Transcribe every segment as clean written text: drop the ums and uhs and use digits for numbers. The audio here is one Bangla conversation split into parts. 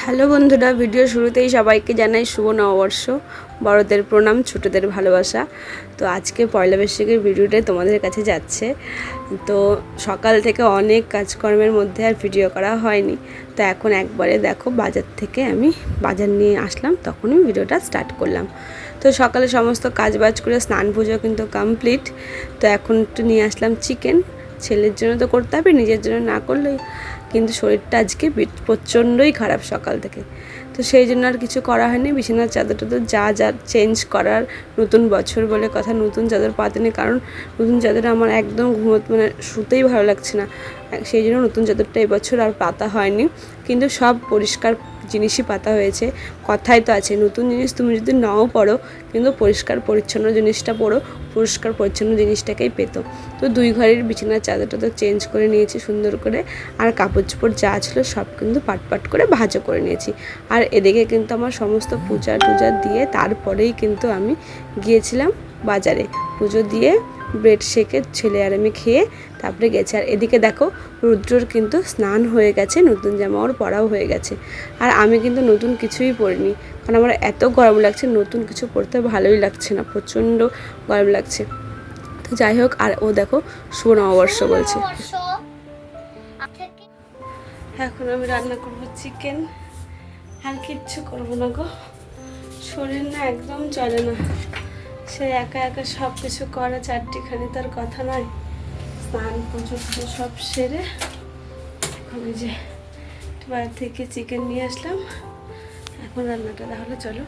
হ্যালো বন্ধুরা, ভিডিও শুরুতেই সবাইকে জানাই শুভ নববর্ষ। বড়দের প্রণাম, ছোটদের ভালোবাসা। তো আজকে পয়লা বৈশাখের ভিডিওটাই তোমাদের কাছে যাচ্ছে। তো সকাল থেকে অনেক কাজকর্মের মধ্যে আর ভিডিও করা হয়নি। তো এখন একবারে দেখো বাজার থেকে আমি বাজার নিয়ে আসলাম, তখনই ভিডিওটা স্টার্ট করলাম। তো সকালে সমস্ত কাজবাজ করে স্নান পুজো কিন্তু কমপ্লিট। তো এখন একটু নিয়ে আসলাম চিকেন। ছেলের জন্য তো করতে হবে, নিজের জন্য না করলেই কিন্তু শরীরটা আজকে প্রচণ্ডই খারাপ সকাল থেকে। তো সেই জন্য আর কিছু করা হয়নি। বিছানার চাদর টাদর যা যা চেঞ্জ করার, নতুন বছর বলে কথা, নতুন চাদর পাতিনি, কারণ নতুন চাদরে আমার একদম শুতেই ভালো লাগছে না। সেই জন্য নতুন চাদরটা এবছর আর পাতা হয়নি, কিন্তু সব পরিষ্কার জিনিসই পাতা হয়েছে। কথাই তো আছে, নতুন জিনিস তুমি যদি নাও পড়ো, কিন্তু পরিষ্কার পরিচ্ছন্ন জিনিসটা পড়ো, পরিষ্কার পরিচ্ছন্ন জিনিসটাকেই পেতো। তো দুই ঘরের বিছানার চাদরটা তো চেঞ্জ করে নিয়েছি সুন্দর করে, আর কাপড় চোপড় যা ছিল সব কিন্তু পাট করে ভাঁজও করে নিয়েছি। আর এদিকে কিন্তু আমার সমস্ত পূজা টুজা দিয়ে তারপরেই কিন্তু আমি গিয়েছিলাম বাজারে। পুজো দিয়ে ব্রেড শেকে ছেলে আর আমি খেয়ে তারপরে গেছে। আর এদিকে দেখো রুদ্রর কিন্তু স্নান হয়ে গেছে, নতুন জামা ওর পরাও হয়ে গেছে। আর আমি কিন্তু নতুন কিছুই পরিনি, কারণ আমার এত গরম লাগছে, নতুন কিছু পরতে ভালোই লাগছে না, প্রচণ্ড গরম লাগছে। তো যাই হোক, আর ও দেখো শুভ নববর্ষ বলছে। এখন আমি রান্না করবো চিকেন, আর কিচ্ছু করবো না গো। শরীর না একদম চলে না, সে একা একা সব কিছু করা, চারটিখানি তার কথা নয়। স্নান পুজো সব সেরে আমি যে বাইরে থেকে চিকেন নিয়ে আসলাম, এখন রান্নাটা তাহলে চলো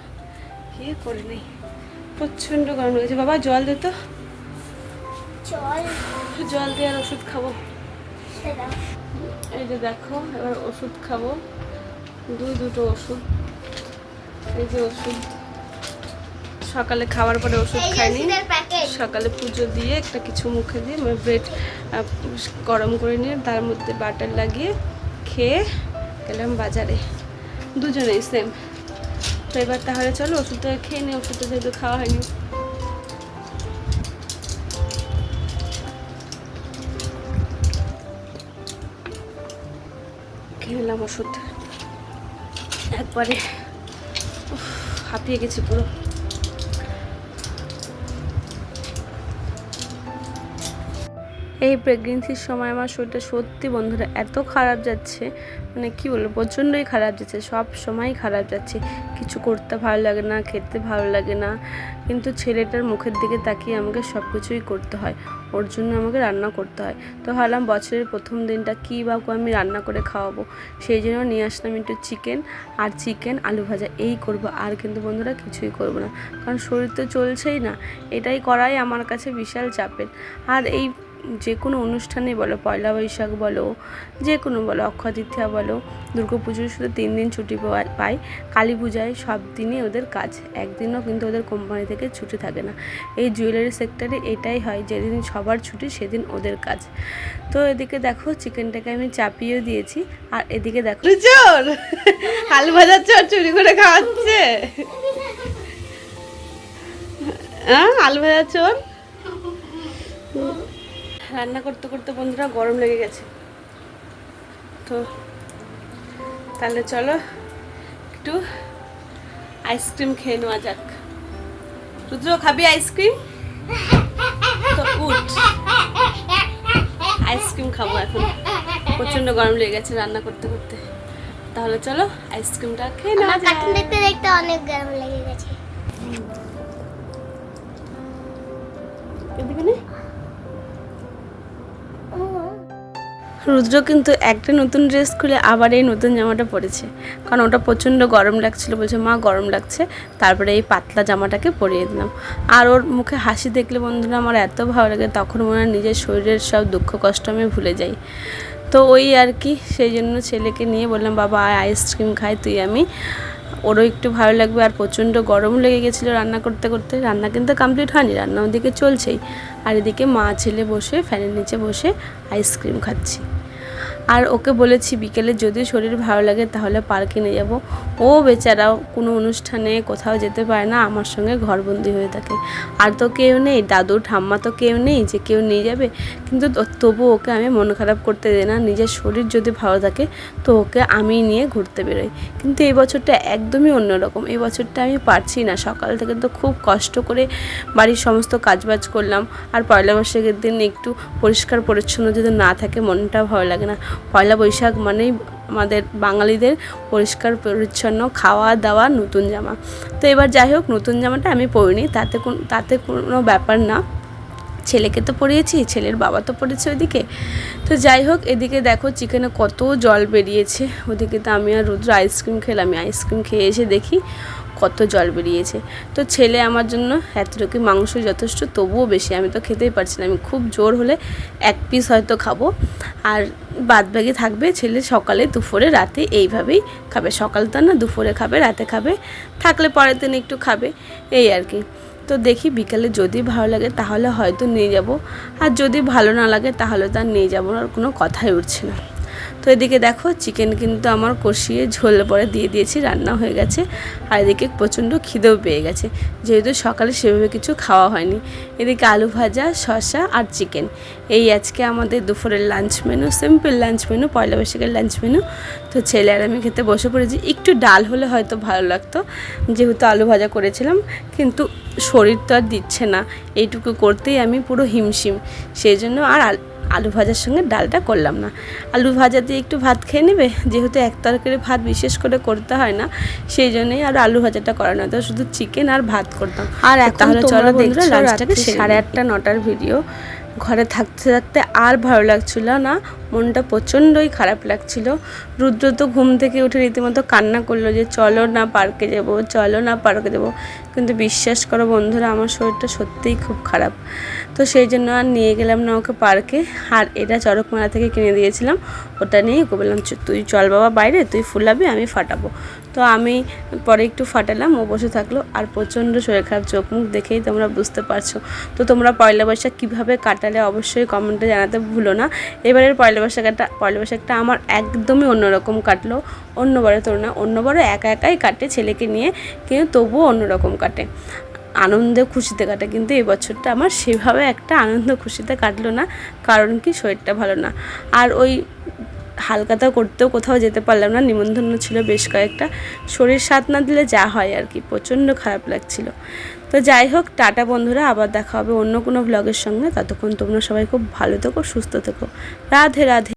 গিয়ে করে নেই। প্রচণ্ড গরম লেগেছে। বাবা জল দে তো, জল দিয়ে আর ওষুধ খাবো। এই যে দেখো, এবার ওষুধ খাবো, দুটো ওষুধ। এই যে ওষুধ, সকালে খাওয়ার পরে ওষুধ খাইনি, সকালে পুজো দিয়ে একটা কিছু মুখে দিয়ে ব্রেড গরম করে নিয়ে তার মধ্যে বাটার লাগিয়ে খেয়ে গেলাম বাজারে, দুজনেই সেম। তো এবার তাহলে চলো ওষুধটা খেয়ে নিই, ওষুধটা যেহেতু খাওয়া হয়নি। খেয়ে নিলাম ওষুধ, একবারে হাঁপিয়ে গেছি পুরো। এই প্রেগনেন্সির সময় আমার শরীরটা সত্যি বন্ধুরা এত খারাপ যাচ্ছে, মানে কি বলবো, প্রচণ্ডই খারাপ যাচ্ছে, সব সময় খারাপ যাচ্ছে। কিছু করতে ভালো লাগে না, খেতে ভালো লাগে না, কিন্তু ছেলেটার মুখের দিকে তাকিয়ে আমাকে সব কিছুই করতে হয়, ওর জন্য আমাকে রান্না করতে হয়। তো ভাবলাম বছরের প্রথম দিনটা কী বা আমি রান্না করে খাওয়াবো, সেই জন্য নিয়ে আসলাম একটু চিকেন, আর চিকেন আলু ভাজা এই করব, আর কিন্তু বন্ধুরা কিছুই করব না, কারণ শরীর তো চলছেই না। এটাই করাই আমার কাছে বিশাল চাপের। আর এই যে কোনো অনুষ্ঠানে বলো, পয়লা বৈশাখ বলো, যে কোনো বলো, অক্ষয় তৃতীয়া বলো, দুর্গা পুজোর শুধু 3 দিন ছুটি পায়, কালী পূজায় সব দিনই ওদের কাজ, একদিনও কিন্তু ওদের কোম্পানি থেকে ছুটি থাকে না। এই জুয়েলারি সেক্টরে এটাই হয়, যেদিন সবার ছুটি সেদিন ওদের কাজ। তো এদিকে দেখো চিকেনটাকে আমি চাপিয়েও দিয়েছি, আর এদিকে দেখো চোর আলু ভাজার চোর চুরি করে খাওয়াচ্ছে, আলু ভাজার চোর। রান্না করতে করতে বন্ধুরা গরম লেগে গেছে, তো তাহলে চলো একটু আইসক্রিম খেয়ে নেওয়া যাক। রুদ্র খাবি আইসক্রিম? তো উঠ, আইসক্রিম খাবো এখন, প্রচন্ড গরম লেগে গেছে রান্না করতে করতে। তাহলে চলো আইসক্রিমটা খেয়ে নেওয়া যাক। দেখতে দেখতে অনেক গরম লেগে গেছে। রুদ্র কিন্তু একটা নতুন ড্রেস খুলে আবার এই নতুন জামাটা পরেছে, কারণ ওটা প্রচণ্ড গরম লাগছিল, বলছে মা গরম লাগছে, তারপরে এই পাতলা জামাটাকে পরিয়ে দিলাম। আর ওর মুখে হাসি দেখলে বন্ধুরা আমার এত ভালো লাগে, তখন মনে হয় নিজের শরীরের সব দুঃখ কষ্ট আমি ভুলে যাই। তো ওই আর কি, সেই জন্য ছেলেকে নিয়ে বললাম বাবা আইসক্রিম খাই তুই আমি, ওরও একটু ভালো লাগবে। আর প্রচণ্ড গরম লেগে গেছিলো রান্না করতে করতে, রান্না কিন্তু কমপ্লিট হয়নি, রান্না ওদিকে চলছেই, আর এদিকে মা ছেলে বসে ফ্যানের নিচে বসে আইসক্রিম খাচ্ছি। আর ওকে বলেছি বিকেলে যদি শরীর ভালো লাগে তাহলে পার্কে নিয়ে যাব। ও বেচারাও কোনো অনুষ্ঠানে কোথাও যেতে পারে না, আমার সঙ্গে ঘরবন্দি হয়ে থাকে। আর তো কেউ নেই, দাদু ঠাম্মা তো কেউ নেই যে কেউ নিয়ে যাবে, কিন্তু তবু ওকে আমি মন খারাপ করতে দিই না। নিজের শরীর যদি ভালো থাকে তো ওকে আমি নিয়ে ঘুরতে বেরোই। কিন্তু এই বছরটা একদমই অন্যরকম। এই বছরটা আমি পারছি না, সকাল থেকে তো খুব কষ্ট করে বাড়ির সমস্ত কাজবাজ করলাম। আর পয়লা বৈশাখের দিন একটু পরিষ্কার পরিচ্ছন্ন যদি না থাকে মনটা ভালো লাগে না। পয়লা বৈশাখ মানেই আমাদের বাঙালিদের পরিষ্কার পরিচ্ছন্ন, খাওয়া দাওয়া, নতুন জামা। তো এবার যাই হোক, নতুন জামাটা আমি পরিনি, তাতে কোনো ব্যাপার না। ছেলেকে তো পরিয়েছি, ছেলের বাবা তো পড়েছে ওইদিকে। তো যাই হোক, এদিকে দেখো চিকেনে কত জল বেরিয়েছে। ওদিকে তো আমি আর রুদ্র আইসক্রিম খেলাম। আমি আইসক্রিম খেয়ে এসে দেখি কত জল বেরিয়েছে। তো ছেলে আমার জন্য এতটুকু মাংস যথেষ্ট, তবুও বেশি আমি তো খেতেই পারছি না। আমি খুব জোর হলে এক পিস হয়তো খাবো, আর বাদবাকি থাকবে ছেলে সকালে, দুপুরে, রাতে এইভাবেই খাবে। সকাল তো না, দুপুরে খাবে, রাতে খাবে, থাকলে পরের দিন একটু খাবে, এই আর কি। তো দেখি বিকালে যদি ভালো লাগে তাহলে হয়তো নিয়ে যাব, আর যদি ভালো না লাগে তাহলে তো আর নিয়ে যাবো না, আর কোনো কথাই উঠছে না। তো এদিকে দেখো চিকেন কিন্তু আমার কষিয়ে ঝোল পরে দিয়ে দিয়েছি, রান্না হয়ে গেছে। আর এদিকে প্রচণ্ড খিদেও পেয়ে গেছে, যেহেতু সকালে সেভাবে কিছু খাওয়া হয়নি। এদিকে আলু ভাজা, শসা আর চিকেন, এই আজকে আমাদের দুপুরের lunch menu. Simple lunch menu, পয়লা বৈশাখের লাঞ্চ মেনু। তো ছেলে আর আমি খেতে বসে পড়েছি। একটু ডাল হলে হয়তো ভালো লাগতো, যেহেতু আলু ভাজা করেছিলাম, কিন্তু শরীর তো আর দিচ্ছে না, এইটুকু করতেই আমি পুরো হিমশিম। সেই জন্য আর আলু ভাজার সঙ্গে ডালটা করলাম না। আলু ভাজা দিয়ে একটু ভাত খেয়ে নেবে, যেহেতু এক তরকারি ভাত বিশেষ করে করতে হয় না, সেই জন্যই আর আলু ভাজাটা করা না, তো শুধু চিকেন আর ভাত করতাম। আর তাহলে চলো বন্ধুরা লাঞ্চটাকে 8:30 9টার ভিডিও। ঘরে থাকতে থাকতে আর ভালো লাগছিল না, মনটা প্রচণ্ডই খারাপ লাগছিল। রুদ্র তো ঘুম থেকে উঠে রীতিমতো কান্না করলো যে চলো না পার্কে যাব, চলো না পার্কে যাব। কিন্তু বিশ্বাস করো বন্ধুরা, আমার শরীরটা সত্যিই খুব খারাপ। তো সেই জন্য আর নিয়ে গেলাম না ওকে পার্কে। আর এটা চড়কমেলা থেকে কিনে দিয়েছিলাম, ওটা নিয়ে ওকে বললাম তুই চল বাবা বাইরে, তুই ফুলাবি, আমি ফাটাবো। তো আমি পরে একটু ফাটালাম, ও বসে থাকলো। আর প্রচণ্ড শরীর খারাপ, চোখ মুখ দেখেই তোমরা বুঝতে পারছো। তো তোমরা পয়লা বৈশাখ কীভাবে কাটালে অবশ্যই কমেন্টে জানাতে ভুলো না। এবারের পয়লা বৈশাখটা আমার একদমই অন্যরকম কাটলো, অন্যবারে তো না। অন্যবারে একা একাই কাটে ছেলেকে নিয়ে, কিন্তু তবুও অন্যরকম কাটে, আনন্দে খুশিতে কাটে। কিন্তু এই বছরটা আমার সেভাবে একটা আনন্দ খুশিতে কাটলো না, কারণ কি শরীরটা ভালো না। আর ওই হালকাতা করতেও কোথাও যেতে পারলাম না, নিমন্ত্রণ ছিল বেশ কয়েকটা। শরীর সাথ না দিলে যা হয় আর কি, প্রচণ্ড খারাপ লাগছিল। তো যাই হোক, টাটা বন্ধুরা, আবার দেখা হবে অন্য কোনো ব্লগের সঙ্গে। ততক্ষণ তোমরা সবাই খুব ভালো থেকো, সুস্থ থেকো। রাধে রাধে।